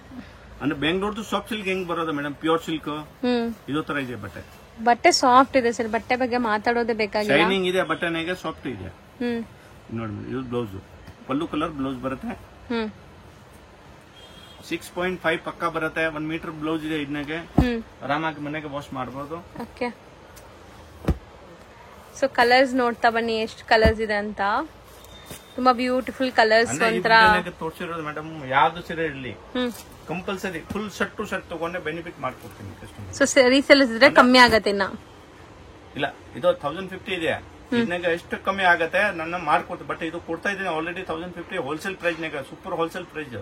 ಅಂದ್ರೆ ಬೆಂಗಳೂರು ಸಾಫ್ಟ್ ಸಿಲ್ಕ್ ಹೆಂಗ್ ಬರೋದು ಮೇಡಮ್? ಪ್ಯೂರ್ ಸಿಲ್ಕ್ ಇದು ತರ ಇದೆ ಬಟ್ಟೆ. ಬಟ್ಟೆ ಸಾಫ್ಟ್ ಇದೆ ಸರ್. ಬಟ್ಟೆ ಬಗ್ಗೆ ಮಾತಾಡೋದೇ ಬೇಕಾಗಿಲ್ಲ. ಶೈನಿಂಗ್ ಇದೆ, ಬಟ್ಟೆನಾಗೆ ಸಾಫ್ಟ್ ಇದೆ. ನೋಡಿ ಮೇಡಮ್, ಇದು ಬ್ಲೌಸ್ ಪಲ್ಲು ಕಲರ್ ಬ್ಲೌಸ್ ಬರುತ್ತೆ. 6.5 ಪಕ್ಕ ಬರುತ್ತೆ. 1 ಮೀಟರ್ ಬ್ಲೌಸ್ ಇದೆ. ಇದನ್ನಾಗೆ ಆರಾಮಾಗಿ ಮನೆಗೆ ವಾಶ್ ಮಾಡಬಹುದು. ಓಕೆ. ಸೊ ಕಲರ್ಸ್ ನೋಡ್ತಾ ಬನ್ನಿ, ಎಷ್ಟು ಕಲರ್ಸ್ ಇದೆ ಅಂತ. ತುಂಬಾ ಬ್ಯೂಟಿಫುಲ್ ಕಲರ್ಸ್. ಒಂಥರ ತೋರಿಸಿರೋದು ಮೇಡಮ್. ಯಾವ್ದು ಸೀರೆ ಇರಲಿ compulsory full shirt two shirt ತಗೊಂಡೆ ಬೆನಿಫಿಟ್ ಮಾಡ್ಕೊಡ್ತೀನಿ ಕಸ್ಟಮರ್. ಸೊ ರೀಸೇಲ್ ಇದ್ರೆ ಕಮ್ಮಿ ಆಗತ್ತೆ. ಇನ್ನ ಇಲ್ಲ, ಇದು 1050 ಇದೆ. ಇದನ್ನಾಗ ಎಷ್ಟು ಕಮ್ಮಿ ಆಗತ್ತೆ ನನ್ನ ಮಾಡ್ಕೊಡ್ತೀನಿ. ಬಟ್ ಇದು ಕೊಡ್ತಾ ಇದ್ದೀನಿ ಆಲ್ರೆಡಿ 1050 ಹೋಲ್ಸೇಲ್ ಪ್ರೈಸ್ ನಾಗ, ಸೂಪರ್ ಹೋಲ್ಸೇಲ್ ಪ್ರೈಸ್.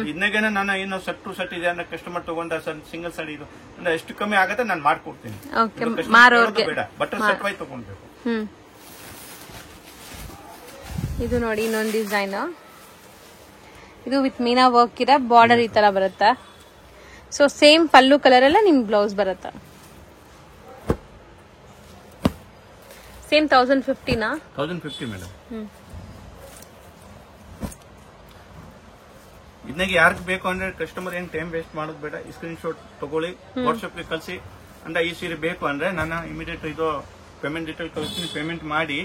ಇದನ್ನಾಗೇನೆ ನಾನು ಏನು ಶರ್ಟ್ ಟು ಶರ್ಟ್ ಇದೆ ಅಂದ್ರೆ ಕಸ್ಟಮರ್ ತಗೊಂಡ ಸಿಂಗಲ್ ಸಾಡಿ ಇದು ಅಂದ್ರೆ ಎಷ್ಟು ಕಮ್ಮಿ ಆಗತ್ತೆ ನಾನು ಮಾಡ್ಕೊಡ್ತೀನಿ. ಬೇಡ, ಬಟ್ ಸೆಟ್ ವೈ ತಗೊಂಡ್ಬೇಕು. ಇದು ನೋಡಿ ಇನ್ನೊಂದು ಡಿಸೈನ್. ಇದು ವಿತ್ ಮೀನಾ ವರ್ಕ್ ಇದೆ. ಬಾರ್ಡರ್ ಈ ತರ ಬರುತ್ತೆ. ಸೊ ಸೇಮ್ ಪಲ್ಲು ಕಲರ್ ಎಲ್ಲ ನಿಮ್ ಬ್ಲೌಸ್ ಬರುತ್ತೆ. ಸೇಮ್ 1050 ನಾ? 1050 ಮೇಡಮ್. ಇದನ್ನಾಗ ಯಾರಿಗೆ ಬೇಕು ಅಂದ್ರೆ ಕಸ್ಟಮರ್ ಏನ್ ಟೈಮ್ ವೇಸ್ಟ್ ಮಾಡೋದು ಬೇಡ. ಸ್ಕ್ರೀನ್ ಶಾಟ್ ತಗೊಳ್ಳಿ, ವಾಟ್ಸ್ಆಪ್ ಕಳಿಸಿ. ಅಂದ್ರೆ ಈ ಸೀರೆ ಬೇಕು ಅಂದ್ರೆ ನಾನು ಇಮಿಡಿಯೇಟ್ ಇದು ಪೇಮೆಂಟ್ ಡೀಟೇಲ್ ಕಳಿಸ್ತೀನಿ. ಪೇಮೆಂಟ್ ಮಾಡಿ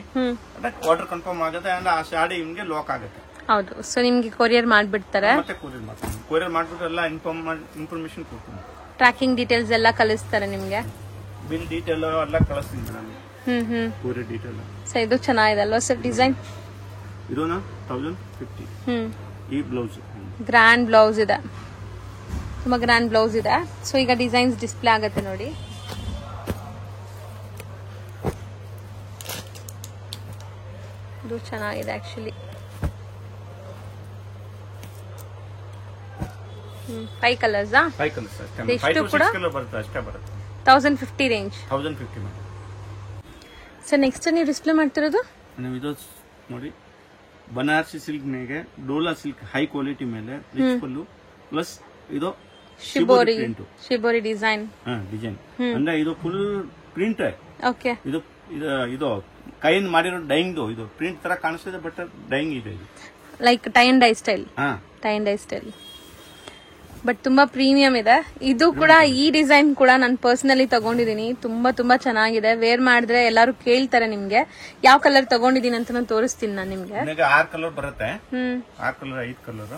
ಆರ್ಡರ್ ಕನ್ಫರ್ಮ್ ಆಗುತ್ತೆ. ಅಂದ್ರೆ ಆ ಸಾಡಿ ನಿಮ್ಗೆ ಲಾಕ್ ಆಗುತ್ತೆ. ಹೌದು. ಸೊ ನಿಮ್ಗೆ ಕೊರಿಯರ್ ಮಾಡ್ಬಿಡ್ತಾರೆ. ಮತ್ತೆ ಕೊರಿಯರ್ ಮಾಡ್ಬಿಟ್ಟು ಎಲ್ಲ ಇನ್ಫಾರ್ಮೇಶನ್ ಕೊಡ್ತೀನಿ. ಟ್ರ್ಯಾಕಿಂಗ್ ಡೀಟೇಲ್ಸ್ ಎಲ್ಲ ಕಳಿಸ್ತಾರೆ ನಿಮ್ಗೆ. ಬಿಲ್ ಡೀಟೇಲ್ ಎಲ್ಲ ಕಳಿಸ್ತೀನಿ ಮೇಡಮ್. Courier detail. ಸೊ ಇದು ಚೆನ್ನಾಗಿದೆ ಅಲ್ವಾ ಸರ್ ಡಿಸೈನ್? ಇದು 1050. ಈ ಬ್ಲೌಸ್ ಗ್ರ್ಯಾಂಡ್ ಬ್ಲೌಸ್ ಇದೆ, ತುಂಬಾ ಗ್ರ್ಯಾಂಡ್ ಬ್ಲೌಸ್ ಇದೆ. ಸೊ ಈಗ ಡಿಸೈನ್ಸ್ ಡಿಸ್ಪ್ಲೇ ಆಗುತ್ತೆ ನೋಡಿ. ಇದು ಚೆನ್ನಾಗಿದೆ ಆಕ್ಚುಲಿ. 5 ಕಲರ್ಸ್. 5 ಕಲರ್ಸ್ ಅಷ್ಟೇ. ಎಷ್ಟು 5 to 6 ಕೂಡ ಕಲರ್ ಬರುತ್ತೆ ಅಷ್ಟೇ ಬರುತ್ತೆ. 1050 ರೇಂಜ್. 1050 ಮೇಡಮ್. ಸರ್ ನೆಕ್ಸ್ಟ್ ನೀವು ಡಿಸ್ಪ್ಲೇ ಮಾಡ್ತಿರೋದು ನೀವು ಇದು ನೋಡಿ, ಬನಾರಸಿ ಸಿಲ್ಕ್ ಮೇಲೆ ಡೋಲಾ ಸಿಲ್ಕ್ ಹೈ ಕ್ವಾಲಿಟಿ ಮೇಲೆ ರಿಚ್ ಪಲ್ಲು ಪ್ಲಸ್ ಇದು shibori print, shibori design design ಅಂದ್ರೆ ಇದು ಫುಲ್ ಪ್ರಿಂಟ್. ಓಕೆ. ಇದು ಇದು ಕೈಯಿಂದ ಮಾಡಿರೋ ಡೈಯಿಂಗ್ ಇದು ಪ್ರಿಂಟ್ ತರ ಕಾಣಿಸ್ತದೆ, ಬಟ್ ಡೈಯಿಂಗ್ ಇದೆ ಇದು. Like tie and dye style. Tie and dye style but ತುಂಬಾ ಪ್ರೀಮಿಯಂ ಇದೆ. ಇದು ಕೂಡ ಈ ಡಿಸೈನ್ ಕೂಡ ನಾನು ಪರ್ಸನಲಿ ತಗೊಂಡಿದೀನಿ. ತುಂಬಾ ತುಂಬಾ ಚೆನ್ನಾಗಿದೆ. ವೇರ್ ಮಾಡಿದ್ರೆ ಎಲ್ಲಾರು ಕೇಳ್ತಾರೆ ನಿಮ್ಗೆ ಯಾವ ಕಲರ್ ತಗೊಂಡಿದೀನಿ ಅಂತ ನಾನು ತೋರಿಸ್ತೀನಿ ನಾನು ನಿಮ್ಗೆ. 6 ಕಲರ್ ಬರುತ್ತೆ. 6 ಕಲರ್ 5 ಕಲರ್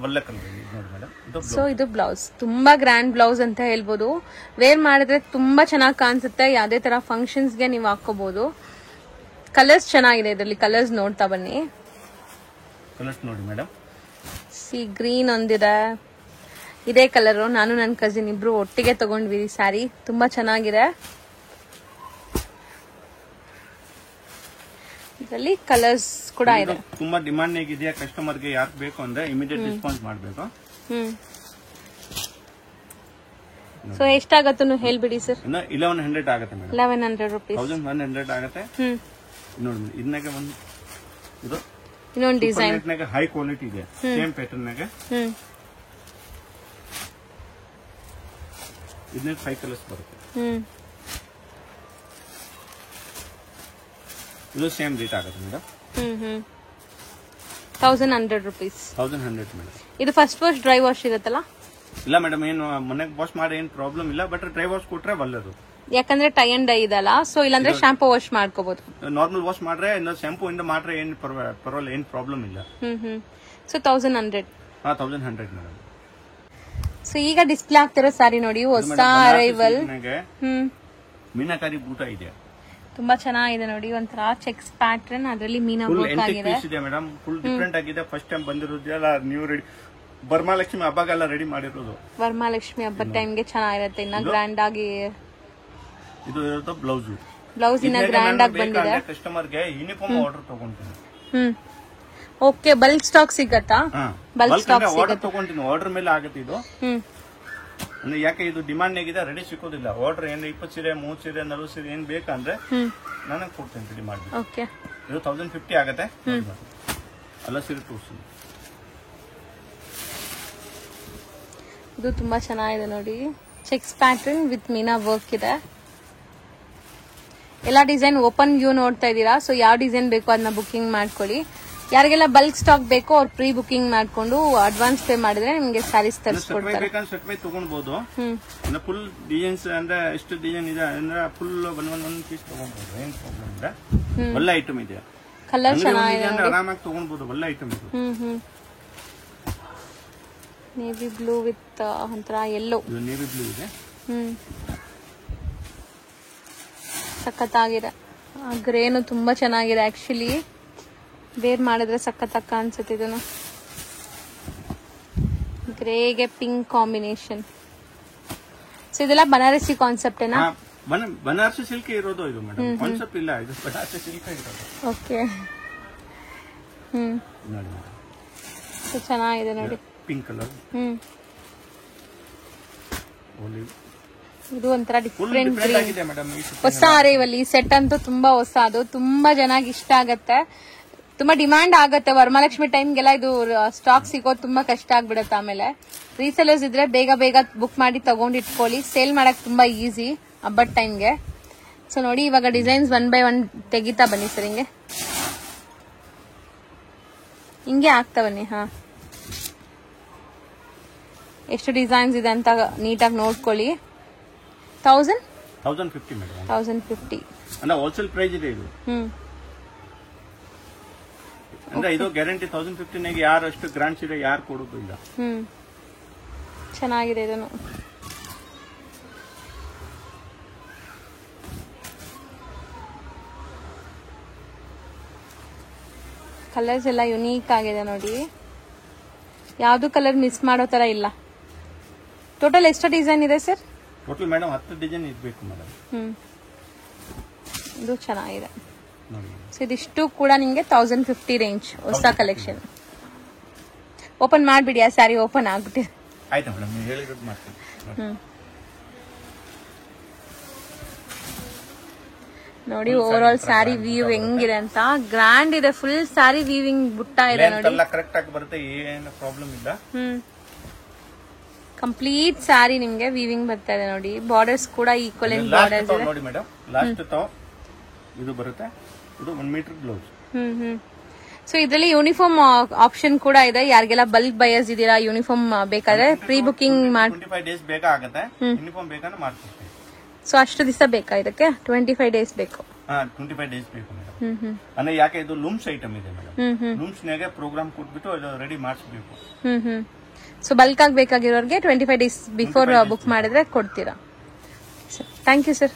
ಒಳ್ಳೆ ಕಲರ್ ನೋಡಿ ಮೇಡಮ್. ಸೊ ಇದು ಬ್ಲೌಸ್ ತುಂಬಾ ಗ್ರ್ಯಾಂಡ್ ಬ್ಲೌಸ್ ಅಂತ ಹೇಳ್ಬೋದು. ವೇರ್ ಮಾಡಿದ್ರೆ ತುಂಬಾ ಚೆನ್ನಾಗಿ ಕಾಣಿಸುತ್ತೆ. ಯಾವ್ದೇ ತರ ಫಂಕ್ಷನ್ಸ್ ಗೆ ನೀವು ಹಾಕೋಬಹುದು. ಕಲರ್ಸ್ ಚೆನ್ನಾಗಿದೆ ಇದರಲ್ಲಿ. ಕಲರ್ಸ್ ನೋಡ್ತಾ ಬನ್ನಿ. ಕಲರ್ಸ್ ನೋಡಿ ಮೇಡಮ್. ಸಿ ಗ್ರೀನ್ ಒಂದಿದೆ, ಇದೇ ಕಲರ್. ನಾನು ನನ್ನ ಕಸಿನ್ ಇಬ್ರು ಒಟ್ಟಿಗೆ ತಗೊಂಡ್ವಿ ಸ್ಯಾರಿ. ತುಂಬಾ ಚೆನ್ನಾಗಿದೆ. ಇದರಲ್ಲಿ ಕಲರ್ಸ್ ಕೂಡ ಇದೆ. ತುಂಬಾ ಡಿಮಾಂಡ್ ಇದೆಯಾ ಕಸ್ಟಮರ್ ಗೆ, ಯಾಕೆ ಬೇಕು ಅಂದ್ರೆ ಇಮಿಡಿಯೇಟ್ ರೆಸ್ಪಾನ್ಸ್ ಮಾಡಬೇಕು. ಸೊ ಎಷ್ಟಾಗತ್ತೆ ಹೇಳ್ಬಿಡಿ ಸರ್. 1100 ಆಗುತ್ತೆ ಮೇಡಮ್. 1100 ರೂಪೀಸ್. 1100 ಆಗುತ್ತೆ ನೋಡಿ. ಇದನ್ನಾಗ ಒಂದು ಇದು ಇನ್ನೊಂದು ಡಿಸೈನ್ ಹೈ ಕ್ವಾಲಿಟಿ ಇದೆ, ಸೇಮ್ ಪ್ಯಾಟರ್ನ್ ನಾಗ. ಇದನ್ನ 5 ಕಲರ್ಸ್ ಬರುತ್ತೆ. ಇದು ಸೇಮ್ ರೇಟ್ ಆಗುತ್ತೆ ಮೇಡಮ್. 1100 ರೂಪೀಸ್. 1100 ಮೇಡಮ್. ಇದು ಫಸ್ಟ್ ವಾಶ್ ಡ್ರೈ ವಾಶ್ ಇರುತ್ತಲ್ಲ? ಇಲ್ಲ ಮೇಡಮ್, ಏನು ಮನೆಗೆ ವಾಶ್ ಮಾಡಿ ಏನ್ ಪ್ರಾಬ್ಲಮ್ ಇಲ್ಲ, ಬಟ್ ಡ್ರೈ ವಾಶ್ ಕೊಟ್ರೆ ಒಳ್ಳೇದು. ಯಾಕಂದ್ರೆ ಟೈ ಅಂಡ್ ಡೈ ಇದಲ್ಲ, ಸೊ ಇಲ್ಲಾಂದ್ರೆ ಶಾಂಪೂ ವಾಶ್ ಮಾಡ್ಕೋಬಹುದು. ನಾರ್ಮಲ್ ವಾಶ್ ಮಾಡ್ರೆ ಶಾಂಪೂ ಇಂದ ಮಾಡ್ರೆ ಏನ್ ಪರವಾಗಿಲ್ಲ, ಏನ್ ಪ್ರಾಬ್ಲಮ್ ಇಲ್ಲ. ಸೊ 1100. 1100 ಮೇಡಮ್. ಸೊ ಈಗ ಡಿಸ್ಪ್ಲೇ ಆಗ್ತಿರೋ ಸಾರಿ ನೋಡಿ, ಹೊಸ ಅರೈವಲ್. ಮೀನಾಕಾರಿ ಬೂಟ ಇದೆ, ತುಂಬಾ ಚೆನ್ನಾಗಿದೆ ನೋಡಿ. ಒಂಥರ ಚೆಕ್ಸ್ ಪ್ಯಾಟರ್ನ್, ಅದರಲ್ಲಿ ಮೀನಾ ವರ್ಕ್ ಆಗಿದೆ ಮೇಡಮ್. ಫುಲ್ ಡಿಫ್ರೆಂಟ್ ಆಗಿದೆ. ಫಸ್ಟ್ ಟೈಮ್ ಬಂದಿರೋದೆಲ್ಲ ನೀವು ರೆಡಿ ವರಮಹಾಲಕ್ಷ್ಮಿ ಹಬ್ಬಗೆಲ್ಲ ರೆಡಿ ಮಾಡಿರೋದು. ವರಮಹಾಲಕ್ಷ್ಮಿ ಹಬ್ಬದ ಟೈಮ್ಗೆ ಚೆನ್ನಾಗಿರುತ್ತೆ. ಇನ್ನ ಗ್ರ್ಯಾಂಡ್ ಆಗಿ ಇದು ಇರುತ್ತೆ. ಬ್ಲೌಸ್ ಇನ್ನ ಗ್ರ್ಯಾಂಡ್ ಆಗಿ ಬಂದಿದೆ. ಕಸ್ಟಮರ್ ಗೆ ಯೂನಿಫಾರ್ಮ್ ಆರ್ಡರ್ ತಗೊಂತೀನಿ. ಓಕೆ. ಬಲ್ಕ್ ಸ್ಟಾಕ್ ಸಿಗತ್ತಾ? ಬಲ್ಕ್ ಸ್ಟಾಕ್ ಆರ್ಡರ್ ತಗೊಂತೀನಿ. ಆರ್ಡರ್ ಮೇಲೆ ಆಗುತ್ತೆ ಇದು. ಅಂದ್ರೆ ಯಾಕೆ ಇದು ಡಿಮಾಂಡ್ ಆಗಿದೆ, ರೆಡಿ ಸಿಕ್ಕೋದಿಲ್ಲ. ಆರ್ಡರ್ ಏನ್ 20 ಸೀರೆ 30 ಸೀರೆ 40 ಸೀರೆ ಏನ್ ಬೇಕಂದ್ರೆ ನನಗೆ ಕೊಡ್ತೇನೆ ರೆಡಿ ಮಾಡಿ. ಓಕೆ. ಇದು 1050 ಆಗುತ್ತೆ. ಎಲ್ಲ ಸೀರೆ ತೋರಿಸ್ತೀನಿ. ಇದು ತುಂಬಾ ಚೆನ್ನಾಗಿದೆ ನೋಡಿ. Cheques pattern with Meena work ಇದೆ. ಎಲ್ಲ ಡಿಸೈನ್ ಓಪನ್ ವ್ಯೂ ನೋಡ್ತಾ ಇದ್ದೀರಾ. ಸೊ ಯಾವ ಡಿಸೈನ್ ಬೇಕೋ ಅದನ್ನ ಬುಕಿಂಗ್ ಮಾಡ್ಕೊಳ್ಳಿ. ಯಾರಿಗೆಲ್ಲ ಬಲ್ಕ್ ಸ್ಟಾಕ್ ಬೇಕೋ ಅವ್ರು ಪ್ರೀ ಬುಕಿಂಗ್ ಮಾಡ್ಕೊಂಡು ಅಡ್ವಾನ್ಸ್ ಪೇ ಮಾಡಿದ್ರೆ ನಿಮ್ಗೆ ಸ್ಯಾರೀಸ್ ತರಿಸ್ಕೊಡ್ತಾರೆ. ತಗೊಳ್ಬಹುದು. ಫುಲ್ ಡಿಸೈನ್ಸ್ ಅಂದ್ರೆ ಎಷ್ಟು ಡಿಸೈನ್ ಇದೆ ಅಂದ್ರೆ ಫುಲ್ ಒಂದ್ ಪೀಸ್ ತಗೊಳ್ಬಹುದು. ಏನ್ ಪ್ರಾಬ್ಲಮ್ ಇಲ್ಲ. ಒಳ್ಳೆ ಐಟಮ್ ಇದೆ. ಕಲರ್ ಚೆನ್ನಾಗಿದೆ, ಆರಾಮಾಗಿ ತಗೊಳ್ಬಹುದು. ಒಳ್ಳೆ ಐಟಮ್ ಇದೆ. ನೇವಿ ಬ್ಲೂ ವಿತ್ ಒಂಥರ ಯೆಲ್ಲೋ. ನೇವಿ ಬ್ಲೂ ಇದೆ. ಸಖತ್ತಾಗಿದೆ. ಗ್ರೇನು ತುಂಬಾ ಚೆನ್ನಾಗಿದೆ ಆಕ್ಚುಲಿ. ವೇರ್ ಮಾಡಿದ್ರೆ ಸಖತ್ತಾಗಿ ಕಾಣಿಸುತ್ತೆ. ಇದನ್ನು ಗ್ರೇಗೆ ಪಿಂಕ್ ಕಾಂಬಿನೇಷನ್. ಸೊ ಇದೆಲ್ಲ ಬನಾರಸಿ ಕಾನ್ಸೆಪ್ಟ್ ಏನಾ? ಬನಾರಸಿ ಸಿಲ್ಕ್ ಇರೋದು ಇದು ಮೇಡಮ್. ಕಾನ್ಸೆಪ್ಟ್ ಇಲ್ಲ, ಇದು ಬನಾರಸಿ ಸಿಲ್ಕ್ ಇರೋದು. ಓಕೆ. ಸೊ ಚೆನ್ನಾಗಿದೆ ನೋಡಿ. Pink colour. ಇದು ಒಂಥರ ಡಿಫ್ರೆಂಟ್ ಹೊಸ ಅರೈವಲ್. ಈ ಸೆಟ್ ಅಂತೂ ತುಂಬಾ ಹೊಸ. ಅದು ತುಂಬಾ ಚೆನ್ನಾಗಿ ಇಷ್ಟ ಆಗತ್ತೆ. ತುಂಬಾ ಡಿಮ್ಯಾಂಡ್ ಆಗತ್ತೆ. ವರಮಹಾಲಕ್ಷ್ಮಿ ಟೈಮ್ಗೆಲ್ಲ ಇದು ಸ್ಟಾಕ್ ಸಿಗೋದು ತುಂಬಾ ಕಷ್ಟ ಆಗ್ಬಿಡತ್ತೆ. ಆಮೇಲೆ ರೀಸೆಲರ್ಸ್ ಇದ್ರೆ ಬೇಗ ಬೇಗ ಬುಕ್ ಮಾಡಿ ತಗೊಂಡು ಇಟ್ಕೊಳ್ಳಿ. ಸೇಲ್ ಮಾಡಕ್ ತುಂಬಾ ಈಸಿ ಹಬ್ಬದ ಟೈಮ್ಗೆ. ಸೊ ನೋಡಿ, ಇವಾಗ ಡಿಸೈನ್ಸ್ 1 by 1 ತೆಗಿತಾ ಬನ್ನಿ ಸರ್. ಹಿಂಗೆ ಆಗ್ತಾ ಬನ್ನಿ. ಎಷ್ಟು ಡಿಸೈನ್ಸ್ ಇದೆ ಅಂತ ನೀಟಾಗಿ ನೋಡ್ಕೊಳ್ಳಿ. 1050 ಮೇಡಮ್. 1050 ಅಂದ್ರೆ ಹೋಲ್ಸೇಲ್ ಪ್ರೈಸ್ ಇದೆ ಇದು. ಅಂದ್ರೆ ಇದು ಗ್ಯಾರಂಟಿ 1050 ನಾಗ ಯಾರು ಅಷ್ಟು ಗ್ರಾಂಡ್ ಸೀರೆ ಯಾರು ಕೊಡೋದು ಇಲ್ಲ. ಚೆನ್ನಾಗಿದೆ. ಇದನ್ನು ಕಲರ್ಸ್ ಎಲ್ಲ ಯುನೀಕ್ ಆಗಿದೆ ನೋಡಿ. ಯಾವ್ದು ಕಲರ್ ಮಿಸ್ ಮಾಡೋ ತರ ಇಲ್ಲ. ಟೋಟಲ್ ಎಷ್ಟು ಡಿಸೈನ್ ಇದೆ ಸರ್? ಟೋಟಲ್ ಮೇಡಮ್ 10 ಡಿಸೈನ್ ಇರಬೇಕು ಮೇಡಮ್. ಇದು ಚೆನ್ನಾಗಿದೆ. ಸೊ ಇದಿಷ್ಟು ಕೂಡ ನಿಮ್ಗೆ 1050 ರೇಂಜ್ ಹೊಸ ಕಲೆಕ್ಷನ್. ಓಪನ್ ಮಾಡ್ಬಿಡಿ, ಆ ಸ್ಯಾರಿ ಓಪನ್ ಆಗ್ಬಿಟ್ಟಿದೆ. ಆಯ್ತಾ ಮೇಡಮ್, ನೀವು ಹೇಳಿರೋದು ಮಾಡ್ತೀನಿ. ನೋಡಿ ಓವರ್ ಆಲ್ ಸ್ಯಾರಿ ವೀವ್ ಹೆಂಗಿದೆ ಅಂತ, ಗ್ರ್ಯಾಂಡ್ ಇದೆ. ಫುಲ್ ಸ್ಯಾರಿ ವೀವಿಂಗ್ ಬುಟ್ಟ ಇದೆ ನೋಡಿ, ಎಲ್ಲ ಕರೆಕ್ಟ್ ಆಗಿ ಬರುತ್ತೆ, ಏನು ಪ್ರಾಬ್ಲಮ್ ಇಲ್ಲ. ಕಂಪ್ಲೀಟ್ ಸ್ಯಾರಿ ನಿಮ್ಗೆ ವೀವಿಂಗ್ ಬರ್ತಾ ಇದೆ ನೋಡಿ. ಬಾರ್ಡರ್ಸ್ ಕೂಡ ಈಕ್ವಲೆಂಟ್ ಬಾರ್ಡರ್ಸ್ ಇದೆ ನೋಡಿ ಮೇಡಮ್. ಲಾಸ್ಟ್ ತಾವ್ ಇದು ಬರುತ್ತೆ, ಇದು 1 ಮೀಟರ್ ಬ್ಲೌಸ್. ಸೊ ಇದರಲ್ಲಿ ಯೂನಿಫಾರ್ಮ್ ಆಪ್ಷನ್ ಕೂಡ ಇದೆ. ಯಾರಿಗೆಲ್ಲ ಬಲ್ಕ್ ಬಯರ್ಸ್ ಇದೀರಾ, ಯೂನಿಫಾರ್ಮ್ ಬೇಕಾದ್ರೆ ಪ್ರೀ ಬುಕಿಂಗ್ ಮಾಡಿ 25 ಡೇಸ್ ಬೇಕಾಗುತ್ತೆ. ಯೂನಿಫಾರ್ಮ್ ಬೇಕಾದ್ರೆ ಮಾಡ್ಕೊಡ್ತೀವಿ. ಸೊ ಅಷ್ಟು ದಿವಸ ಬೇಕಾ ಇದಕ್ಕೆ? 25 ಡೇಸ್ ಬೇಕು. 25 ಡೇಸ್ ಬೇಕು ಮೇಡಮ್. ಅಂದ್ರೆ ಯಾಕೆ ಇದು ಲೂಮ್ಸ್ ಐಟಮ್ ಇದೆ ಮೇಡಮ್. ಲೂಮ್ಸ್ ನಾಗೆ ಪ್ರೋಗ್ರಾಮ್ ಕೊಟ್ಬಿಟ್ಟು ಅದು ರೆಡಿ ಮಾಡಿಸಬೇಕು. ಸೊ ಬಲ್ಕ್ ಆಗಿ ಬೇಕಾಗಿರೋರಿಗೆ 25 ಡೇಸ್ ಬಿಫೋರ್ ಬುಕ್ ಮಾಡಿದ್ರೆ ಕೊಡ್ತೀರಾ. Thank you sir.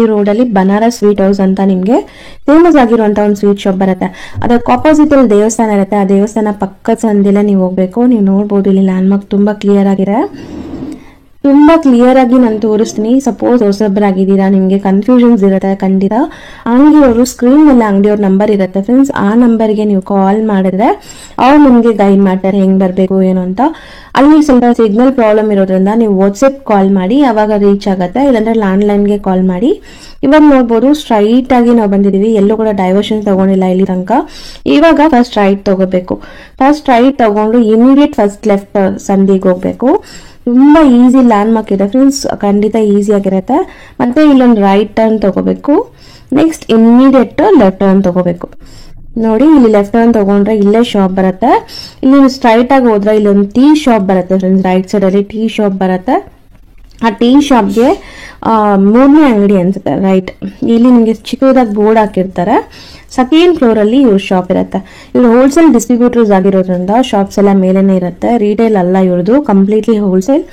ಈ ರೋಡ್ ಅಲ್ಲಿ ಬನಾರಸ್ ಸ್ವೀಟ್ ಹೌಸ್ ಅಂತ ನಿಮ್ಗೆ ಫೇಮಸ್ ಆಗಿರುವಂತ ಒಂದು ಸ್ವೀಟ್ ಶಾಪ್ ಬರುತ್ತೆ. ಅದಕ್ಕೆ ಆಪೋಸಿಟ್ ಅಲ್ಲಿ ದೇವಸ್ಥಾನ ಇರುತ್ತೆ. ಆ ದೇವಸ್ಥಾನ ಪಕ್ಕದ ಸಂದಿಲ್ಲ ನೀವು ಹೋಗ್ಬೇಕು. ನೀವು ನೋಡ್ಬೋದು ಇಲ್ಲಿ ಲ್ಯಾಂಡ್ ಮಾರ್ಕ್ ತುಂಬಾ ಕ್ಲಿಯರ್ ಆಗಿ ನಾನು ತೋರಿಸ್ತೀನಿ. ಸಪೋಸ್ ಹೊಸಬ್ರಾಗಿದ್ದೀರಾ, ನಿಮ್ಗೆ ಕನ್ಫ್ಯೂಷನ್ಸ್ ಇರುತ್ತೆ ಖಂಡಿತ. ಅಂಗಡಿಯವರು ಸ್ಕ್ರೀನ್ ಮೇಲೆ ಅಂಗಡಿಯವ್ರ ನಂಬರ್ ಇರುತ್ತೆ ಫ್ರೆಂಡ್ಸ್, ಆ ನಂಬರ್ಗೆ ನೀವು ಕಾಲ್ ಮಾಡಿದ್ರೆ ಅವ್ರು ನಿಮ್ಗೆ ಗೈಡ್ ಮಾಡ್ತಾರೆ ಹೆಂಗ್ ಬರ್ಬೇಕು ಏನು ಅಂತ. ಅಲ್ಲಿ ಸ್ವಲ್ಪ ಸಿಗ್ನಲ್ ಪ್ರಾಬ್ಲಮ್ ಇರೋದ್ರಿಂದ ನೀವು ವಾಟ್ಸ್ಆಪ್ ಕಾಲ್ ಮಾಡಿ, ಅವಾಗ ರೀಚ್ ಆಗುತ್ತೆ. ಇಲ್ಲಾಂದ್ರೆ ಲ್ಯಾಂಡ್ಲೈನ್ಗೆ ಕಾಲ್ ಮಾಡಿ. ಇವಾಗ ನೋಡ್ಬೋದು ಸ್ಟ್ರೈಟ್ ಆಗಿ ನಾವು ಬಂದಿದೀವಿ, ಎಲ್ಲೂ ಕೂಡ ಡೈವರ್ಷನ್ ತಗೊಂಡಿಲ್ಲ ಇಲ್ಲಿ ತನಕ. ಇವಾಗ ಫಸ್ಟ್ ರೈಟ್ ತಗೋಬೇಕು. ಫಸ್ಟ್ ರೈಟ್ ತಗೊಂಡು ಇಮಿಡಿಯೇಟ್ ಫಸ್ಟ್ ಲೆಫ್ಟ್ ಸಂದಿಗೆ ಹೋಗ್ಬೇಕು. ತುಂಬಾ ಈಸಿ ಲ್ಯಾಂಡ್ ಮಾರ್ಕ್ ಇದೆ ಫ್ರೆಂಡ್ಸ್, ಖಂಡಿತ ಈಸಿ ಆಗಿರುತ್ತೆ. ಮತ್ತೆ ಇಲ್ಲೊಂದು ರೈಟ್ ಟರ್ನ್ ತಗೋಬೇಕು. ನೆಕ್ಸ್ಟ್ ಇಮಿಡಿಯೇಟ್ ಲೆಫ್ಟ್ ಟರ್ನ್ ತಗೋಬೇಕು. ನೋಡಿ ಇಲ್ಲಿ ಲೆಫ್ಟ್ ಟರ್ನ್ ತಗೊಂಡ್ರೆ ಇಲ್ಲೇ ಶಾಪ್ ಬರುತ್ತೆ. ಇಲ್ಲಿ ಸ್ಟ್ರೈಟ್ ಆಗಿ ಹೋದ್ರೆ ಇಲ್ಲೊಂದು ಟೀ ಶಾಪ್ ಬರುತ್ತೆ ಫ್ರೆಂಡ್ಸ್. ರೈಟ್ ಸೈಡ್ ಅಲ್ಲಿ ಟೀ ಶಾಪ್ ಬರುತ್ತೆ. ಆ ಟೀ ಶಾಪ್ಗೆ 3ನೇ ಅಂಗಡಿ ಅನ್ಸುತ್ತೆ ರೈಟ್. ಇಲ್ಲಿ ನಿಮ್ಗೆ ಚಿಕ್ಕದಾಗಿ ಬೋರ್ಡ್ ಹಾಕಿರ್ತಾರೆ. ಸೆಕೆಂಡ್ ಫ್ಲೋರ್ ಅಲ್ಲಿ ಇವ್ರ ಶಾಪ್ ಇರುತ್ತೆ. ಇವ್ರು ಹೋಲ್ಸೇಲ್ ಡಿಸ್ಟ್ರಿಬ್ಯೂಟರ್ಸ್ ಆಗಿರೋದ್ರಿಂದ ಶಾಪ್ಸ್ ಎಲ್ಲ ಮೇಲೇನೆ ಇರುತ್ತೆ. ರಿಟೇಲ್ ಅಲ್ಲ ಇವ್ರದ್ದು, ಕಂಪ್ಲೀಟ್ಲಿ ಹೋಲ್ಸೇಲ್.